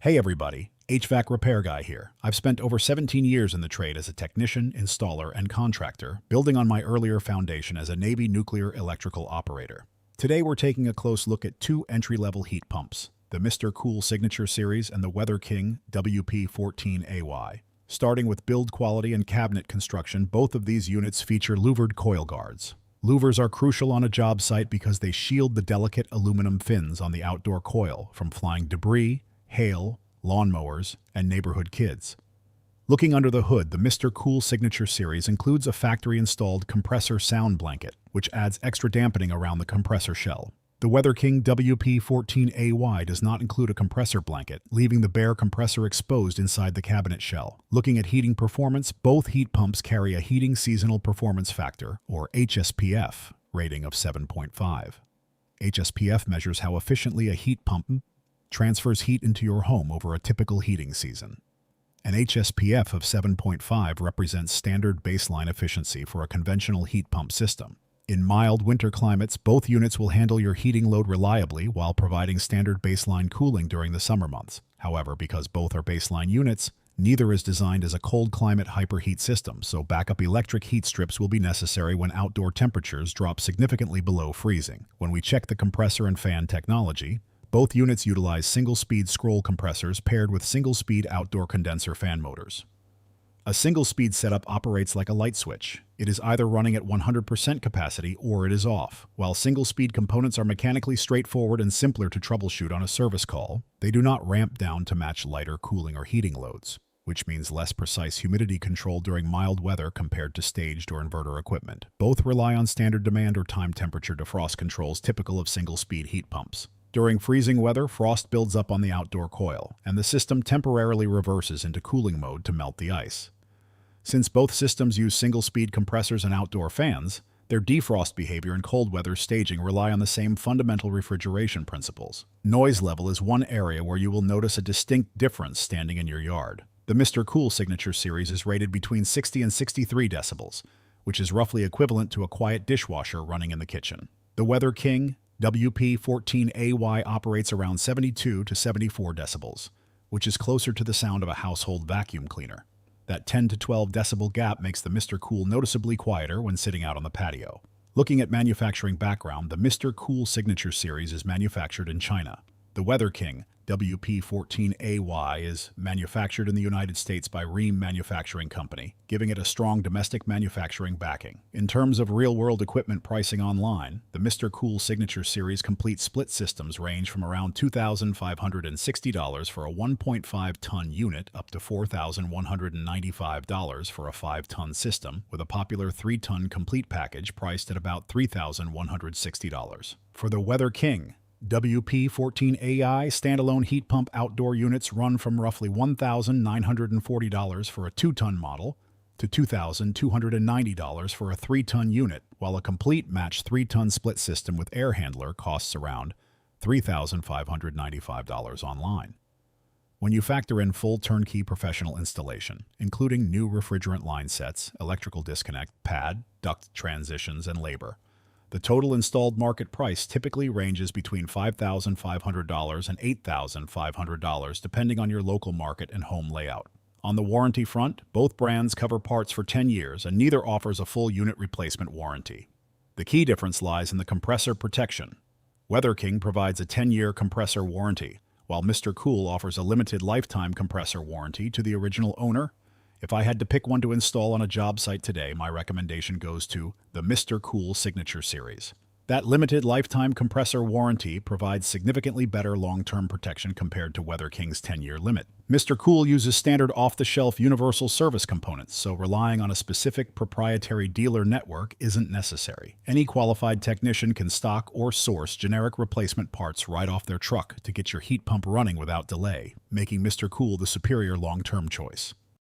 Hey everybody, HVAC Repair Guy here. I've spent over 17 years in the trade as a technician, installer, and contractor, building on my earlier foundation as a Navy nuclear electrical operator. Today we're taking a close look at two entry-level heat pumps, the Mr. Cool Signature Series and the Weatherking WP14AY. Starting with build quality and cabinet construction, both of these units feature louvered coil guards. Louvers are crucial on a job site because they shield the delicate aluminum fins on the outdoor coil from flying debris, hail, lawnmowers, and neighborhood kids. Looking under the hood, the Mr. Cool Signature Series includes a factory-installed compressor sound blanket, which adds extra dampening around the compressor shell. The Weatherking WP14AY does not include a compressor blanket, leaving the bare compressor exposed inside the cabinet shell. Looking at heating performance, both heat pumps carry a Heating Seasonal Performance Factor, or HSPF, rating of 7.5. HSPF measures how efficiently a heat pump transfers heat into your home over a typical heating season. An HSPF of 7.5 represents standard baseline efficiency for a conventional heat pump system. In mild winter climates, both units will handle your heating load reliably while providing standard baseline cooling during the summer months. However, because both are baseline units, neither is designed as a cold climate hyperheat system, so backup electric heat strips will be necessary when outdoor temperatures drop significantly below freezing. When we check the compressor and fan technology, both units utilize single-speed scroll compressors paired with single-speed outdoor condenser fan motors. A single-speed setup operates like a light switch. It is either running at 100% capacity or it is off. While single-speed components are mechanically straightforward and simpler to troubleshoot on a service call, they do not ramp down to match lighter cooling or heating loads, which means less precise humidity control during mild weather compared to staged or inverter equipment. Both rely on standard demand or time temperature defrost controls typical of single-speed heat pumps. During freezing weather, frost builds up on the outdoor coil, and the system temporarily reverses into cooling mode to melt the ice. Since both systems use single-speed compressors and outdoor fans, their defrost behavior and cold weather staging rely on the same fundamental refrigeration principles. Noise level is one area where you will notice a distinct difference standing in your yard. The Mr. Cool Signature Series is rated between 60 and 63 decibels, which is roughly equivalent to a quiet dishwasher running in the kitchen. The Weatherking WP14AY operates around 72 to 74 decibels, which is closer to the sound of a household vacuum cleaner. That 10 to 12 decibel gap makes the Mr. Cool noticeably quieter when sitting out on the patio. Looking at manufacturing background, the Mr. Cool Signature Series is manufactured in China. The Weatherking WP14AY is manufactured in the United States by Rheem Manufacturing Company, giving it a strong domestic manufacturing backing. In terms of real-world equipment pricing online, the Mr. Cool Signature Series complete split systems range from around $2,560 for a 1.5-ton unit up to $4,195 for a 5-ton system, with a popular 3-ton complete package priced at about $3,160. For the Weatherking WP14AI standalone heat pump outdoor units run from roughly $1,940 for a 2-ton model to $2,290 for a 3-ton unit, while a complete match 3-ton split system with air handler costs around $3,595 online. When you factor in full turnkey professional installation, including new refrigerant line sets, electrical disconnect, pad, duct transitions, and labor, the total installed market price typically ranges between $5,500 and $8,500 depending on your local market and home layout. On the warranty front, both brands cover parts for 10 years and neither offers a full unit replacement warranty. The key difference lies in the compressor protection. Weatherking provides a 10-year compressor warranty, while Mr. Cool offers a limited lifetime compressor warranty to the original owner. If I had to pick one to install on a job site today, my recommendation goes to the Mr. Cool Signature Series. That limited lifetime compressor warranty provides significantly better long-term protection compared to Weatherking's 10-year limit. Mr. Cool uses standard off-the-shelf universal service components, so relying on a specific proprietary dealer network isn't necessary. Any qualified technician can stock or source generic replacement parts right off their truck to get your heat pump running without delay, making Mr. Cool the superior long-term choice.